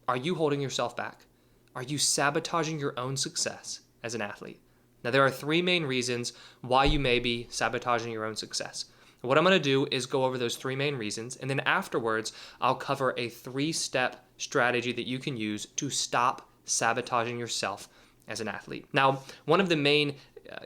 are you holding yourself back? Are you sabotaging your own success as an athlete? Now, there are three main reasons why you may be sabotaging your own success. What I'm going to do is go over those three main reasons, and then afterwards, I'll cover a 3-step strategy that you can use to stop sabotaging yourself as an athlete. Now, one of the main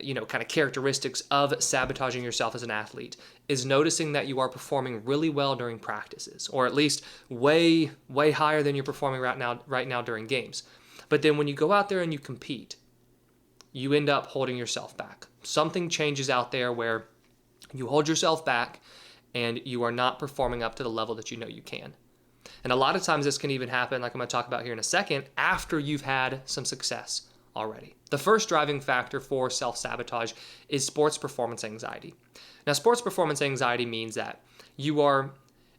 kind of characteristics of sabotaging yourself as an athlete is noticing that you are performing really well during practices, or at least way higher than you're performing right now during games. But then when you go out there and you compete, you end up holding yourself back. Something changes out there where you hold yourself back and you are not performing up to the level that you know you can. And a lot of times this can even happen, like I'm going to talk about here in a second, after you've had some success already. The first driving factor for self-sabotage is sports performance anxiety. Now, sports performance anxiety means that you are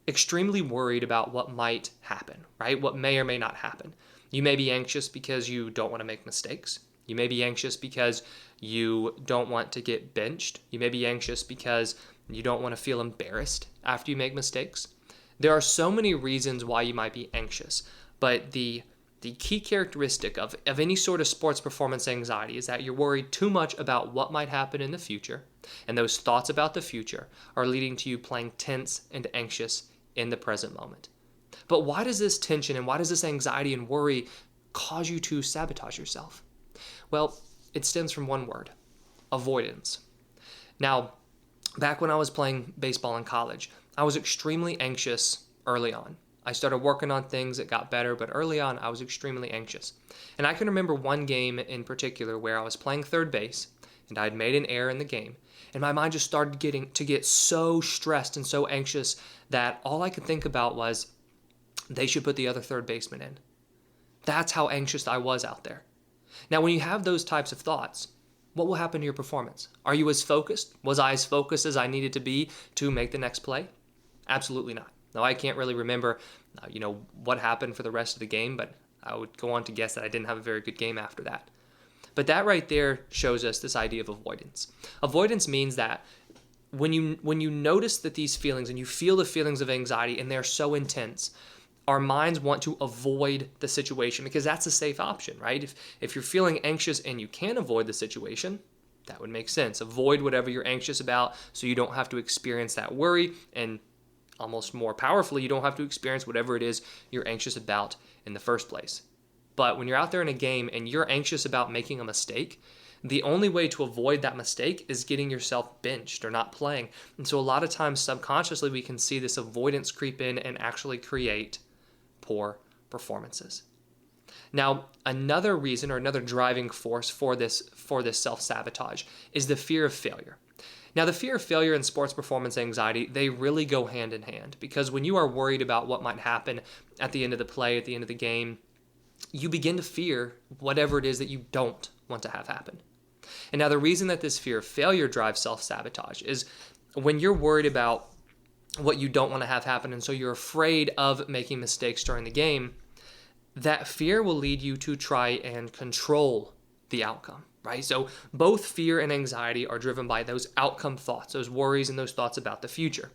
extremely worried about what might happen, right? What may or may not happen. You may be anxious because you don't want to make mistakes. You may be anxious because you don't want to get benched. You may be anxious because you don't want to feel embarrassed after you make mistakes. There are so many reasons why you might be anxious, but the key characteristic of any sort of sports performance anxiety is that you're worried too much about what might happen in the future, and those thoughts about the future are leading to you playing tense and anxious in the present moment. But why does this tension and why does this anxiety and worry cause you to sabotage yourself? Well, it stems from one word: avoidance. Now, back when I was playing baseball in college, I was extremely anxious early on. I started working on things that got better, but early on I was extremely anxious. And I can remember one game in particular where I was playing third base and I had made an error in the game. And my mind just started to get so stressed and so anxious that all I could think about was they should put the other third baseman in. That's how anxious I was out there. Now, when you have those types of thoughts, what will happen to your performance? Are you as focused? Was I as focused as I needed to be to make the next play? Absolutely not. Now, I can't really remember, what happened for the rest of the game, but I would go on to guess that I didn't have a very good game after that. But that right there shows us this idea of avoidance. Avoidance means that when you notice that these feelings and you feel the feelings of anxiety and they're so intense, our minds want to avoid the situation because that's a safe option, right? If you're feeling anxious and you can avoid the situation, that would make sense. Avoid whatever you're anxious about so you don't have to experience that worry, and almost more powerfully, you don't have to experience whatever it is you're anxious about in the first place. But when you're out there in a game and you're anxious about making a mistake, the only way to avoid that mistake is getting yourself benched or not playing. And so a lot of times subconsciously we can see this avoidance creep in and actually create poor performances. Now, another reason or another driving force for this self-sabotage is the fear of failure. Now, the fear of failure and sports performance anxiety, they really go hand in hand, because when you are worried about what might happen at the end of the play, at the end of the game, you begin to fear whatever it is that you don't want to have happen. And now the reason that this fear of failure drives self-sabotage is when you're worried about what you don't want to have happen, and so you're afraid of making mistakes during the game, that fear will lead you to try and control the outcome, right? So both fear and anxiety are driven by those outcome thoughts, those worries and those thoughts about the future.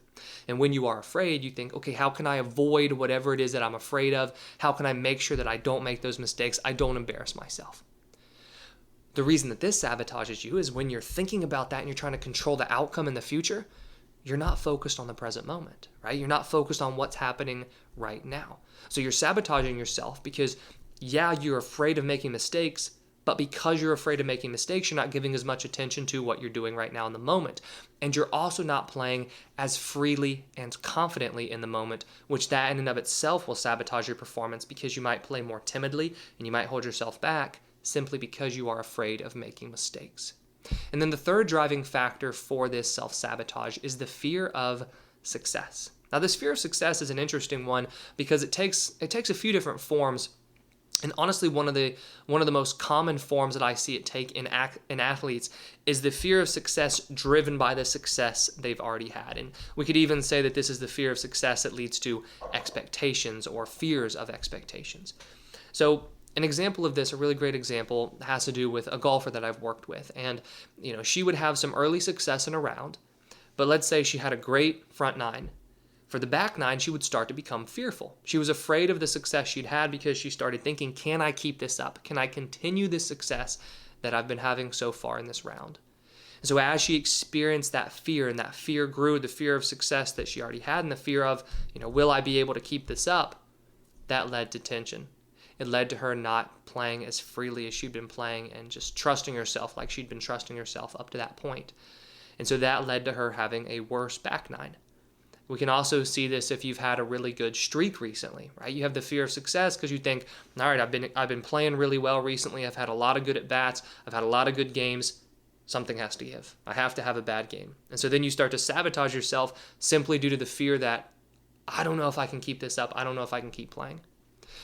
And when you are afraid, you think, okay, how can I avoid whatever it is that I'm afraid of? How can I make sure that I don't make those mistakes? I don't embarrass myself. The reason that this sabotages you is when you're thinking about that and you're trying to control the outcome in the future, you're not focused on the present moment, right? You're not focused on what's happening right now. So you're sabotaging yourself because, yeah, you're afraid of making mistakes, but because you're afraid of making mistakes, you're not giving as much attention to what you're doing right now in the moment. And you're also not playing as freely and confidently in the moment, which that in and of itself will sabotage your performance because you might play more timidly and you might hold yourself back simply because you are afraid of making mistakes. And then the third driving factor for this self-sabotage is the fear of success. Now, this fear of success is an interesting one because it takes a few different forms. And honestly, one of the most common forms that I see it take in athletes is the fear of success driven by the success they've already had. And we could even say that this is the fear of success that leads to expectations or fears of expectations. So an example of this, a really great example, has to do with a golfer that I've worked with. And, she would have some early success in a round, but let's say she had a great front nine. For the back nine, she would start to become fearful. She was afraid of the success she'd had because she started thinking, can I keep this up? Can I continue this success that I've been having so far in this round? And so as she experienced that fear, and that fear grew, the fear of success that she already had, and the fear of, will I be able to keep this up? That led to tension. It led to her not playing as freely as she'd been playing and just trusting herself like she'd been trusting herself up to that point. And so that led to her having a worse back nine. We can also see this if you've had a really good streak recently, right? You have the fear of success because you think, all right, I've been playing really well recently. I've had a lot of good at bats. I've had a lot of good games. Something has to give. I have to have a bad game. And so then you start to sabotage yourself simply due to the fear that I don't know if I can keep this up. I don't know if I can keep playing.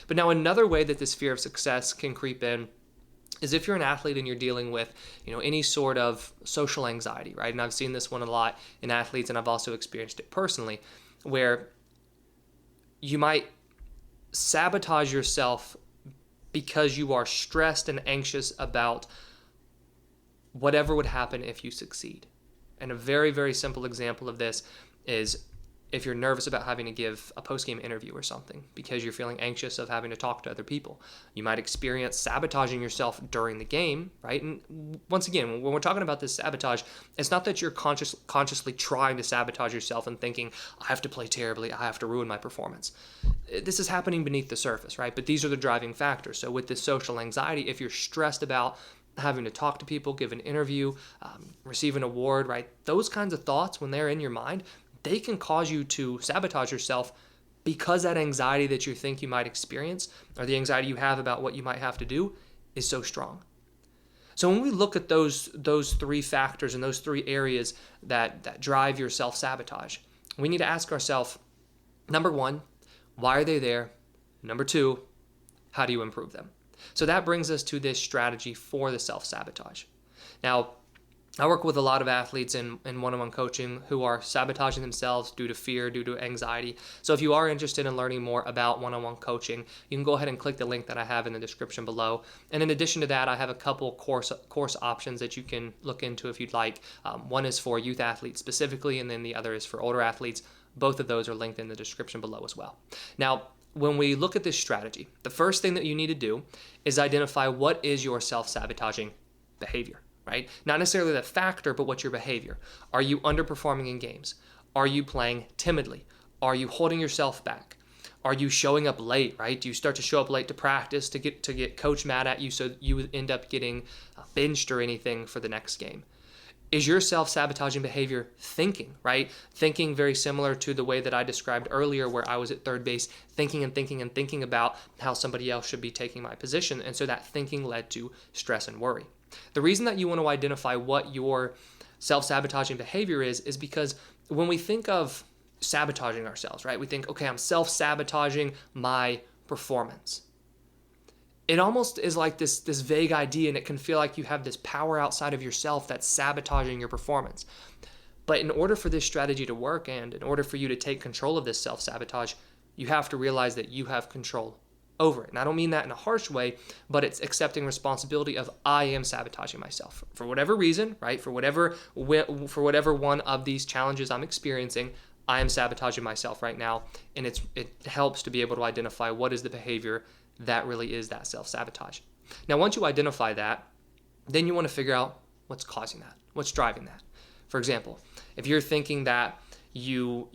But now another way that this fear of success can creep in is if you're an athlete and you're dealing with, any sort of social anxiety, right? And I've seen this one a lot in athletes, and I've also experienced it personally, where you might sabotage yourself because you are stressed and anxious about whatever would happen if you succeed. And a very, very simple example of this is if you're nervous about having to give a post-game interview or something because you're feeling anxious of having to talk to other people. You might experience sabotaging yourself during the game, right? And once again, when we're talking about this sabotage, it's not that you're consciously trying to sabotage yourself and thinking, I have to play terribly, I have to ruin my performance. This is happening beneath the surface, right? But these are the driving factors. So with this social anxiety, if you're stressed about having to talk to people, give an interview, receive an award, right? Those kinds of thoughts, when they're in your mind, they can cause you to sabotage yourself because that anxiety that you think you might experience or the anxiety you have about what you might have to do is so strong. So when we look at those three factors and those three areas that drive your self-sabotage, we need to ask ourselves, number one, why are they there? Number two, how do you improve them? So that brings us to this strategy for the self-sabotage. Now, I work with a lot of athletes in one-on-one coaching who are sabotaging themselves due to fear, due to anxiety. So if you are interested in learning more about one-on-one coaching, you can go ahead and click the link that I have in the description below. And in addition to that, I have a couple course options that you can look into if you'd like. One is for youth athletes specifically, and then the other is for older athletes. Both of those are linked in the description below as well. Now, when we look at this strategy, the first thing that you need to do is identify what is your self-sabotaging behavior. Right? Not necessarily the factor, but what's your behavior? Are you underperforming in games? Are you playing timidly? Are you holding yourself back? Are you showing up late, right? Do you start to show up late to practice to get coach mad at you so you end up getting benched or anything for the next game? Is your self-sabotaging behavior thinking, right? Thinking very similar to the way that I described earlier where I was at third base thinking and thinking and thinking about how somebody else should be taking my position. And so that thinking led to stress and worry. The reason that you want to identify what your self-sabotaging behavior is because when we think of sabotaging ourselves, right, we think, okay, I'm self-sabotaging my performance. It almost is like this vague idea, and it can feel like you have this power outside of yourself that's sabotaging your performance. But in order for this strategy to work and in order for you to take control of this self-sabotage, you have to realize that you have control over it. And I don't mean that in a harsh way, but it's accepting responsibility of I am sabotaging myself for whatever reason, right? For whatever one of these challenges I'm experiencing, I am sabotaging myself right now. And it helps to be able to identify what is the behavior that really is that self-sabotage. Now, once you identify that, then you want to figure out what's causing that, what's driving that. For example, if you're thinking that you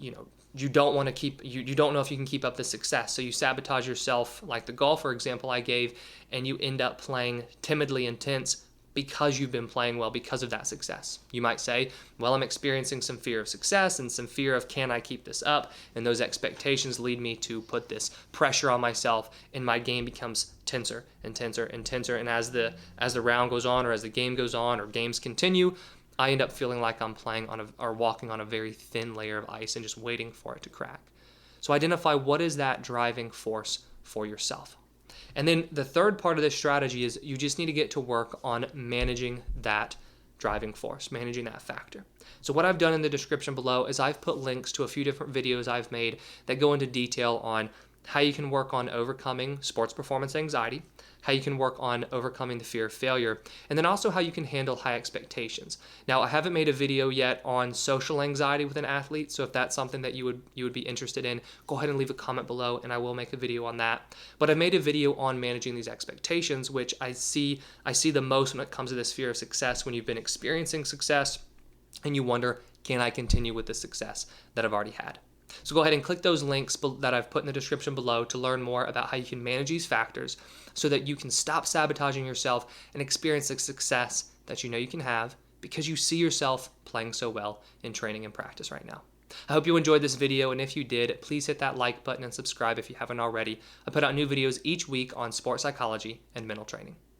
don't want to you don't know if you can keep up the success, so you sabotage yourself, like the golfer example I gave, and you end up playing timidly intense because you've been playing well because of that success. You might say, well, I'm experiencing some fear of success and some fear of can I keep this up, and those expectations lead me to put this pressure on myself, and my game becomes tenser and tenser and tenser, and as the round goes on or as the game goes on or games continue, I end up feeling like I'm playing or walking on a very thin layer of ice and just waiting for it to crack. So identify what is that driving force for yourself. And then the third part of this strategy is you just need to get to work on managing that driving force, managing that factor. So what I've done in the description below is I've put links to a few different videos I've made that go into detail on how you can work on overcoming sports performance anxiety, how you can work on overcoming the fear of failure, and then also how you can handle high expectations. Now, I haven't made a video yet on social anxiety with an athlete, so if that's something that you would be interested in, go ahead and leave a comment below and I will make a video on that. But I made a video on managing these expectations, which I see the most when it comes to this fear of success, when you've been experiencing success and you wonder, can I continue with the success that I've already had? So go ahead and click those links that I've put in the description below to learn more about how you can manage these factors so that you can stop sabotaging yourself and experience the success that you know you can have because you see yourself playing so well in training and practice right now. I hope you enjoyed this video, and if you did, please hit that like button and subscribe if you haven't already. I put out new videos each week on sports psychology and mental training.